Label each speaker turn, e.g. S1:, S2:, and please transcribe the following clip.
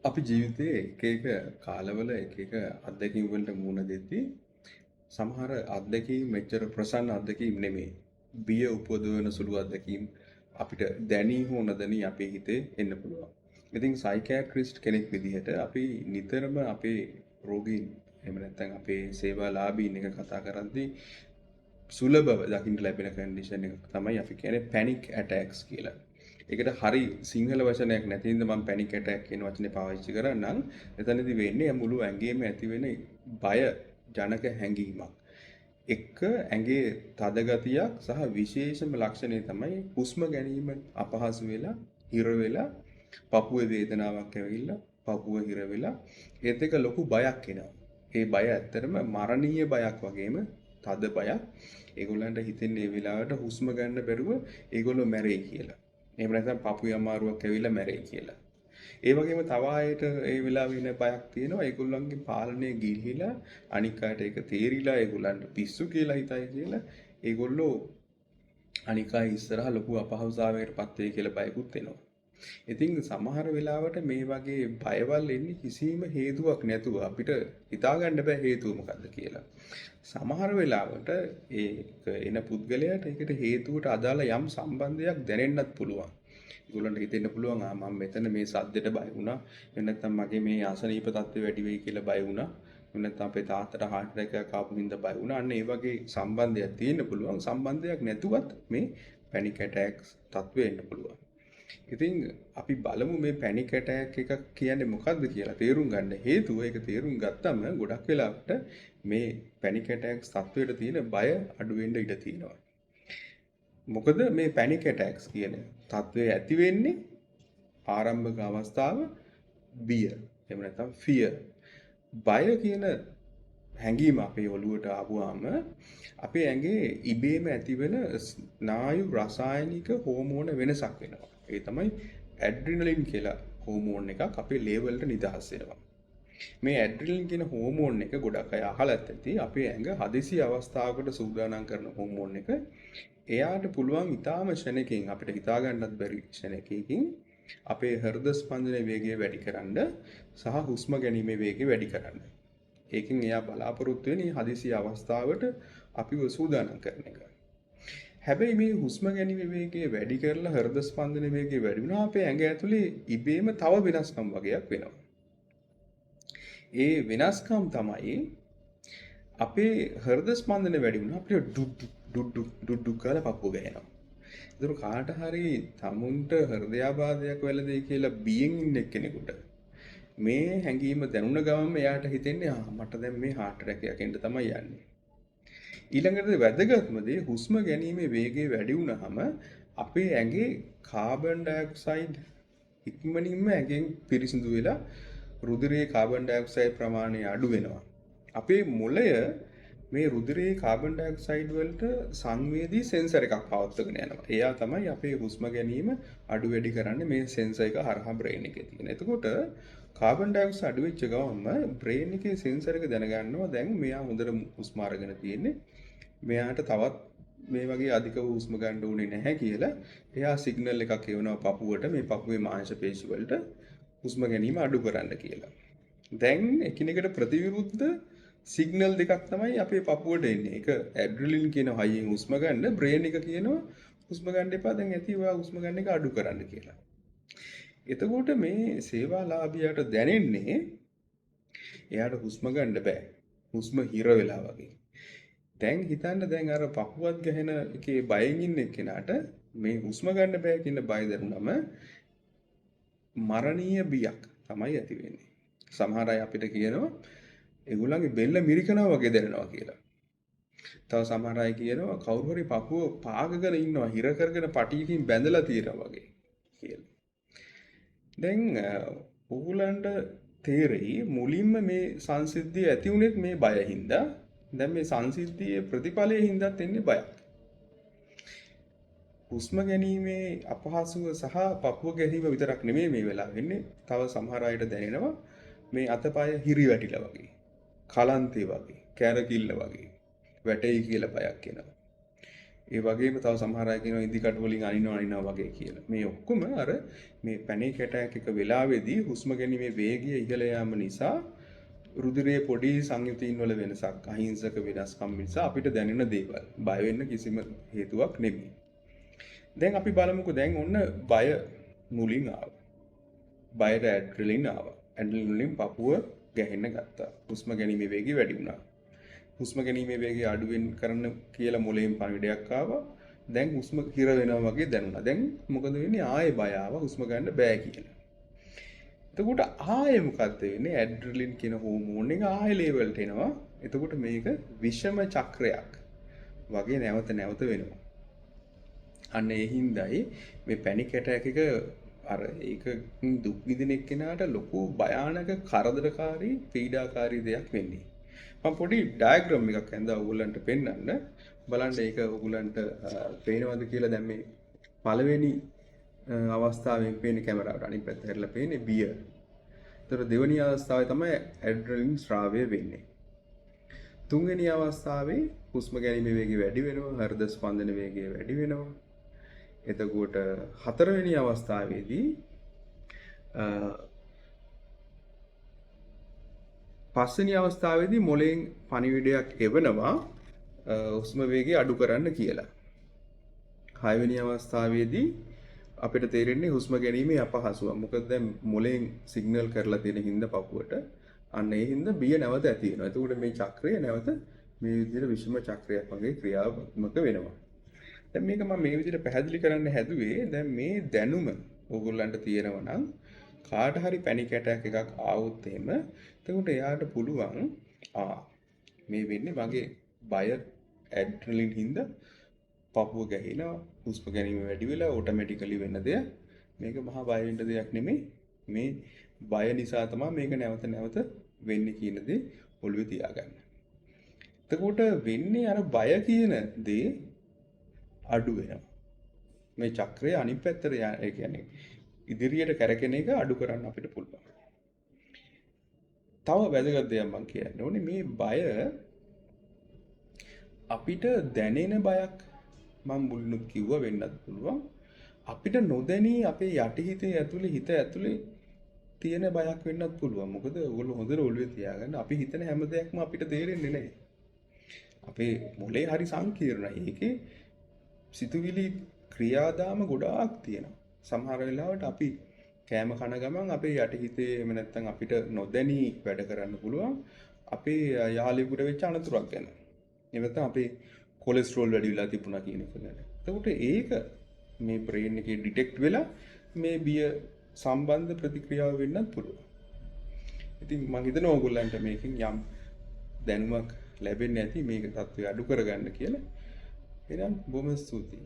S1: අපි ජීවිතයේ එක එක කාලවල එක එක අත්දැකීම් වලට මුහුණ දෙද්දී සමහර අත්දැකීම් මෙච්චර ප්‍රසන්න අත්දැකීම් නෙමෙයි. බිය උපදවන සුළු අත්දැකීම් අපිට දැනී හෝ නොදැනී අපේ හිතේ එන්න පුළුවන්. ඉතින් සයිකියාට්‍රිස්ට් කෙනෙක් විදිහට අපි නිතරම අපේ රෝගීන් එහෙම නැත්නම් අපේ සේවාලාභීන් එක කතා කරද්දී සුලභව දකින්න ලැබෙන කන්ඩිෂන් එකක් තමයි අපි කියන්නේ පැනික් ඇටැක්ස් කියලා. ඒකට හරි සිංහල වචනයක් නැති හින්දා මම පැනික් ඇටැක් කියන වචනේ පාවිච්චි කරන්නම්. එතනදී වෙන්නේ මුළු ඇඟේම ඇති වෙන බය ජනක හැඟීමක්. එක ඇඟේ තද ගතියක් සහ විශේෂම ලක්ෂණය තමයි හුස්ම ගැනීම අපහසු වෙලා හිර වෙලා පපුවේ වේදනාවක් ඇවිල්ලා පපුව හිර වෙලා ඒත් එක ලොකු බයක් එනවා. ඒ බය ඇත්තටම මරණීය බයක් වගේම තද බයක්. ඒගොල්ලන්ට හිතෙන්නේ මේ වෙලාවට හුස්ම ගන්න බැරුව ඒගොල්ලෝ මැරෙයි කියලා. එහෙම නැත්නම් පපුවේ අමාරුවක් ඇවිල්ලා මැරෙයි කියලා. ඒ වගේම තව ආයෙත් ඒ වෙලාවෙ ඉන්න බයක් තියෙනවා. ඒගොල්ලන්ගේ පාලනය ගිලිහිලා අනික් අයට ඒක තේරිලා ඒගොල්ලන්ට පිස්සු කියලා හිතයි කියලා ඒගොල්ලෝ අනික් අය ඉස්සරහා ලොකු අපහසුතාවයකටපත් වෙයි කියලා බයකුත් එනවා. ඉතින් සමහර වෙලාවට මේ වගේ බයවල් එන්නේ කිසිම හේතුවක් නැතුව අපිට හිතා ගන්න බෑ හේතුව මොකද්ද කියලා. සමහර වෙලාවට ඒක එන පුද්ගලයාට ඒකට හේතුවට අදාළ යම් සම්බන්ධයක් දැනෙන්නත් පුළුවන්. ඒගොල්ලන්ට හිතෙන්න පුළුවන් මම මෙතන මේ සද්දෙට බය වුණා. එහෙම නැත්නම් මගේ මේ අසනීප තත්ත්වය වැඩි වෙයි කියලා බය වුණා. එහෙම නැත්නම් අපේ තාත්තට heart attack එකක් ආපු හින්දා බය වුණා. අන්න ඒ වගේ සම්බන්ධයක් තියෙන්න පුළුවන්. සම්බන්ධයක් නැතුවත් මේ panic attacks තත්ත්වෙ එන්න පුළුවන්. ඉතින් අපි බලමු මේ පැනික් ඇටැක් එකක් කියන්නේ මොකක්ද කියලා තේරුම් ගන්න හේතුව ඒක තේරුම් ගත්තම ගොඩක් වෙලාවට මේ පැනික් ඇටැක්ස් තත්වයට තියෙන බය අඩු වෙන්න ඉඩ තියෙනවා. මොකද මේ පැනික් ඇටැක්ස් කියන තත්වය ඇති වෙන්නේ ආරම්භක අවස්ථාව බිය. එහෙම නැත්නම් fear. බය කියන හැඟීම අපේ ඔළුවට ආවම අපේ ඇඟේ ඉබේම ඇතිවෙන ස්නායු රසායනික හෝමෝන වෙනසක් වෙනවා. ඒ තමයි ඇඩ්‍රිනලින් කියලා හෝමෝන් එකක් අපේ ලේවලට නිදහස් වෙනවා. මේ ඇඩ්‍රිනලින් කියන හෝමෝන් එක ගොඩක් අය අහලත් ඇති. අපේ ඇඟ හදිසි අවස්ථාවකට සූදානම් කරන හෝමෝන් එක. එයාට පුළුවන් ඊටාම ක්ෂණයකින් අපිට හිතා ගන්නත් බැරි ක්ෂණයකින් අපේ හෘද ස්පන්දන වේගය වැඩි කරන්න සහ හුස්ම ගැනීමේ වේගය වැඩි කරන්න. ඒකෙන් එයා බලාපොරොත්තු වෙන්නේ හදිසි අවස්ථාවට අපිව සූදානම් කරන එක. හැබැයි මේ හුස්ම ගැනීම වේගය වැඩි කරලා හෘද ස්පන්දන වේගය වැඩි වුණා අපේ ඇඟ ඇතුලේ ඉබේම තව වෙනස්කම් වගේක් වෙනවා. ඒ වෙනස්කම් තමයි අපේ හෘද ස්පන්දන වැඩි වුණා අපිට ඩුඩ්ඩු කාලා පපුව ගහනවා. ඒතර කාට හරි තමුන්ට හෘදයාබාධයක් වෙලදී කියලා බියෙන් ඉන්න කෙනෙකුට මේ හැඟීම දැනුණ ගමන් එයාට හිතෙන්නේ මට දැන් මේ heart attack එකක් එන්න තමයි යන්නේ. ඊළඟට වැදගත්ම දේ හුස්ම ගැනීමේ වේගය වැඩි වුණාම අපේ ඇඟේ කාබන් ඩයොක්සයිඩ් ඉක්මනින්ම ඇඟෙන් පිරිසිදු වෙලා රුධිරයේ කාබන් ඩයොක්සයිඩ් ප්‍රමාණය අඩු වෙනවා. අපේ මොළය මේ රුධිරයේ කාබන් ඩයොක්සයිඩ් වලට සංවේදී සෙන්සර් එකක් පවත්වාගෙන යනවා. එයා තමයි අපේ හුස්ම ගැනීම අඩු වැඩි කරන්නේ මේ සෙන්සර් එක හරහා බ්‍රේන් එකේ තියෙන. එතකොට කාබන් ඩයොක්සයිඩ් අඩු වෙච්ච ගමන්ම බ්‍රේන් එකේ සෙන්සර් එක දැනගන්නවා දැන් මෙයා හොඳට හුස්ම අරගෙන තියෙන්නේ. මෙයාට තවත් මේ වගේ අධික හුස්ම ගන්න ඕනේ නැහැ කියලා එයා සිග්නල් එකක් එවනවා පපුවට මේ පපුවේ මාංශ පේශි වලට හුස්ම ගැනීම අඩු කරන්න කියලා. දැන් එකිනෙකට ප්‍රතිවිරුද්ධ සිග්නල් දෙකක් තමයි අපේ පපුවට එන්නේ. ඒක ඇඩ්‍රිනලින් කියන හයියෙන් හුස්ම ගන්න, බ්‍රේන් එක කියනවා හුස්ම ගන්න එපා දැන් ඇති ඔයා හුස්ම ගන්න එක අඩු කරන්න කියලා. එතකොට මේ සේවාලාභියාට දැනෙන්නේ එයාට හුස්ම ගන්න බෑ. හුස්ම හිර වෙලා වගේ. දැන් හිතන්න දැන් අර පපුවත් ගහන එකේ බයෙන් ඉන්න කෙනාට මේ හුස්ම ගන්න බෑ කියන බය දැනුනම මරණීය බියක් තමයි ඇති වෙන්නේ. සමහර අය අපිට කියනවා ඒගොල්ලන්ගේ බෙල්ල මිරිකනවා වගේ දැනෙනවා කියලා. තව සමහර අය කියනවා කවුරු හරි පපුව පාගගෙන ඉන්නවා හිර කරගෙන පටියකින් බැඳලා තියෙනවා වගේ කියලා. දැන් ඕගොල්ලන්ට තේරෙයි මුලින්ම මේ සංසිද්ධිය ඇති වුණෙත් මේ බය හින්දා. දැන් මේ සංසිද්ධියේ ප්‍රතිඵලයේ හින්දාත් එන්නේ බයක්. හුස්ම ගැනීමේ අපහසුව සහ පපුව ගැනීම විතරක් නෙමෙයි මේ වෙලාව වෙන්නේ. තව සමහර අයට දැනෙනවා මේ අතපය හිරි වැටිලා වගේ, කලන්තේ වගේ, කැරකිල්ල වගේ, වැටෙයි කියලා බයක් එනවා. ඒ වගේම තව සමහර අය කියනවා ඉදි කටු වලින් අනිනවා වගේ කියලා. මේ ඔක්කොම අර මේ පැනික් ඇටැක් එක වෙලාවේදී හුස්ම ගැනීමේ වේගය ඉහළ යාම නිසා රුධිරයේ පොඩි සංයුතීන් වල වෙනසක් අහිංසක වෙනස්කම් නිසා අපිට දැනෙන දේවල්. බය වෙන්න කිසිම හේතුවක් නෙමෙයි. දැන් අපි බලමුකෝ දැන් ඔන්න බය මුලින් ආවා. බයට ඇඩ්‍රිනලින් ආවා. ඇඩ්‍රිනලින් වලින් පපුව ගැහෙන්න ගත්තා. හුස්ම ගැනීමේ වේගය වැඩි වුණා. හුස්ම ගැනීමේ වේගය අඩු වෙන්න කරන්න කියලා මොළයෙන් පණිවිඩයක් ආවා. දැන් හුස්ම හිර වෙනවා වගේ දැනුණා. දැන් මොකද වෙන්නේ? ආයේ බය ආවා හුස්ම ගන්න බෑ කියලා. එතකොට ආයේ මොකද්ද වෙන්නේ? ඇඩ්‍රිනලින් කියන හෝමෝන් එක ආයේ ලෙවල්ට එනවා. එතකොට මේක විෂම චක්‍රයක් වගේ නැවත නැවත වෙනවා. අන්න ඒ හින්දායි මේ පැනික් ඇටැක් එක අර ඒක දුක් විඳින එක්කෙනාට ලොකු භයානක කරදරකාරී පීඩාකාරී දෙයක් වෙන්නේ. මම පොඩි ඩයග්‍රෑම් එකක් හඳා ඔයගොල්ලන්ට පෙන්නන්න බලන්න ඒක ඔයගොල්ලන්ට පේනවද කියලා. දැන් මේ පළවෙනි අවස්ථාවෙන් පේන කැමරාවට අනිත් පැත්ත හැරිලා පේන්නේ බිය. ඒතර දෙවෙනි අවස්ථාවේ තමයි ඇඩ්‍රිනලින් ස්‍රාවය වෙන්නේ. තුන්වෙනි අවස්ථාවේ හුස්ම ගැනීමේ වේගය වැඩි වෙනවා, හෘද ස්පන්දන වේගය වැඩි වෙනවා. එතකොට හතරවෙනි අවස්ථාවේදී පස්වෙනි අවස්ථාවේදී මොළයෙන් පණිවිඩයක් එවනවා හුස්ම වේගය අඩු කරන්න කියලා. හයවෙනි අවස්ථාවේදී අපිට තේරෙන්නේ හුස්ම ගැනීමේ අපහසුව. මොකද දැන් මොළයෙන් සිග්නල් කරලා තියෙන හින්දා පපුවට අන්න ඒ හින්දා බිය නැවත ඇති වෙනවා. එතකොට මේ චක්‍රය නැවත මේ විදිහට විෂම චක්‍රයක් වගේ ක්‍රියාත්මක වෙනවා. දැන් මේක මම මේ විදිහට පැහැදිලි කරන්න හැදුවේ දැන් මේ දැනුම ඕගොල්ලන්ට තියෙනවා නම් කාට හරි පැනික් ඇටැක් එකක් ආවොත් එහෙම එතකොට එයාට පුළුවන් මේ වෙන්නේ මගේ බය ඇඩ්‍රිනලින් හින්දා පපුව ගැහිලා හුස්ම ගැනීම වැඩි වෙලා ඔටෝමැටිකලි වෙන දෙයක්. මේක මහා බය වෙන්න දෙයක් නෙමෙයි. මේ බය නිසා තමයි මේක නැවත නැවත වෙන්නේ කියන දේ ඔළුවේ තියාගන්න. එතකොට වෙන්නේ අර බය කියන දේ අඩු වෙනවා. මේ චක්‍රය අනිත් පැත්තට ඒ කියන්නේ ඉදිරියට කැරකෙන එක අඩු කරන්න අපිට පුළුවන්. තව වැදගත් දෙයක් මම කියන්න ඕනේ මේ බය අපිට දැනෙන බයක් මම මුලින්ම කිව්වා වෙන්නත් පුළුවන්. අපිට නොදැනී අපේ යටිහිතේ ඇතුලේ හිත ඇතුලේ තියෙන බයක් වෙන්නත් පුළුවන්. මොකද ඔයගොල්ලෝ හොඳට ඔළුවේ තියාගන්න අපි හිතන හැම දෙයක්ම අපිට තේරෙන්නේ නැහැ. අපේ මොලේ හරි සංකීර්ණයි. ඒකේ සිතුවිලි ක්‍රියාදාම ගොඩාක් තියෙනවා. සමහර වෙලාවට අපි කෑම කන ගමන් අපේ යටිහිතේ එහෙම නැත්නම් අපිට නොදැනී වැඩ කරන්න පුළුවන් අපේ යාළුවෙකුට වෙච්ච අනතුරක් ගැන. එහෙම නැත්නම් අපේ කොලෙස්ටරෝල් වැඩි වෙලා තිබුණා කියන එක ගැන. එතකොට ඒක මේ බ්‍රේන් එකේ ඩිටෙක්ට් වෙලා මේ බිය සම්බන්ධ ප්‍රතික්‍රියාව වෙන්නත් පුළුවන්. ඉතින් මම හිතනවා ඕගොල්ලන්ට මේකෙන් යම් දැනුමක් ලැබෙන්නේ නැති මේක තත්ත්වය අඩු කරගන්න කියලා. එහෙනම් බොහොම ස්තුතියි.